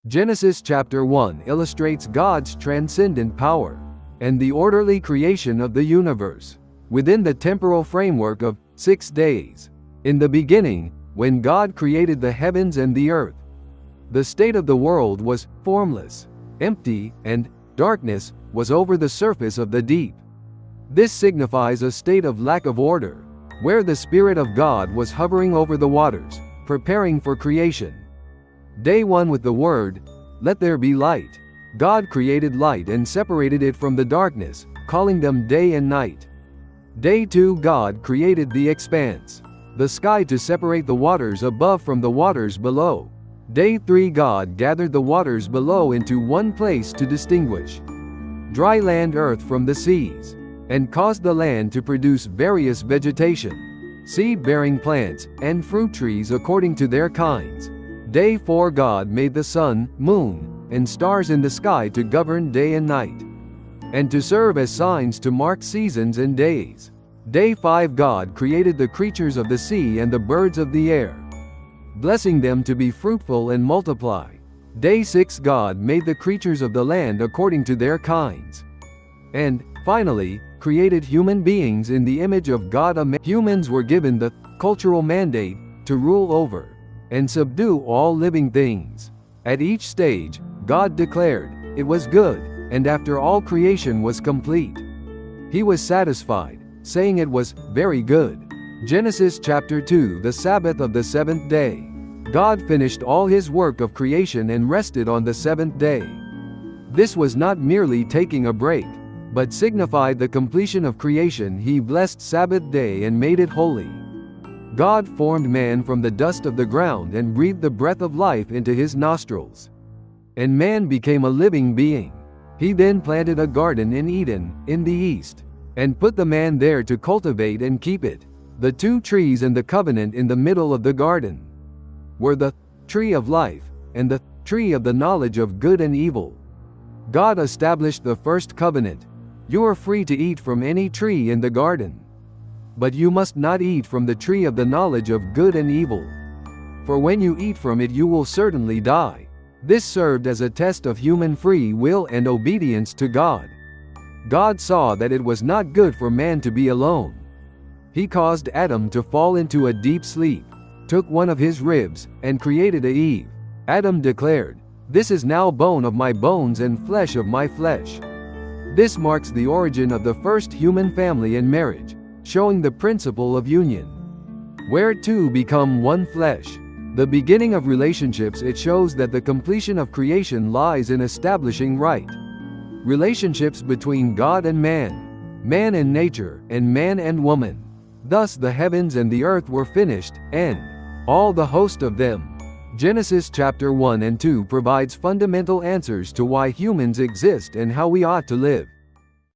Genesis chapter 1 illustrates God's transcendent power and the orderly creation of the universe within the temporal framework of 6 days. In the beginning, when God created the heavens and the earth, the state of the world was formless, empty, and darkness was over the surface of the deep. This signifies a state of lack of order, where the Spirit of God was hovering over the waters, preparing for creation. Day 1 with the word, "Let there be light." God created light and separated it from the darkness, calling them day and night. Day 2 God created the expanse, the sky to separate the waters above from the waters below. Day 3 God gathered the waters below into one place to distinguish dry land earth from the seas, and caused the land to produce various vegetation, seed-bearing plants, and fruit trees according to their kinds. Day 4 God made the sun, moon, and stars in the sky to govern day and night, and to serve as signs to mark seasons and days. Day 5 God created the creatures of the sea and the birds of the air, blessing them to be fruitful and multiply. Day 6 God made the creatures of the land according to their kinds, and, finally, created human beings in the image of God. Humans were given the cultural mandate to rule over and subdue all living things. At each stage, God declared, "It was good," and after all creation was complete, He was satisfied, saying it was very good. Genesis chapter 2 The Sabbath of the seventh day. God finished all His work of creation and rested on the seventh day. This was not merely taking a break, but signified the completion of creation. He blessed Sabbath day and made it holy. God formed man from the dust of the ground and breathed the breath of life into his nostrils, and man became a living being. He then planted a garden in Eden, in the east, and put the man there to cultivate and keep it. The 2 trees and the covenant in the middle of the garden were the tree of life and the tree of the knowledge of good and evil. God established the first covenant. "You are free to eat from any tree in the garden, but you must not eat from the tree of the knowledge of good and evil, for when you eat from it you will certainly die." This served as a test of human free will and obedience to God. God saw that it was not good for man to be alone. He caused Adam to fall into a deep sleep, took one of his ribs, and created Eve. Adam declared, "This is now bone of my bones and flesh of my flesh." This marks the origin of the first human family and marriage, showing the principle of union, where two become one flesh. The beginning of relationships. It shows that the completion of creation lies in establishing right relationships between God and man, man and nature, and man and woman. Thus the heavens and the earth were finished, and all the host of them. Genesis chapter 1 and 2 provides fundamental answers to why humans exist and how we ought to live.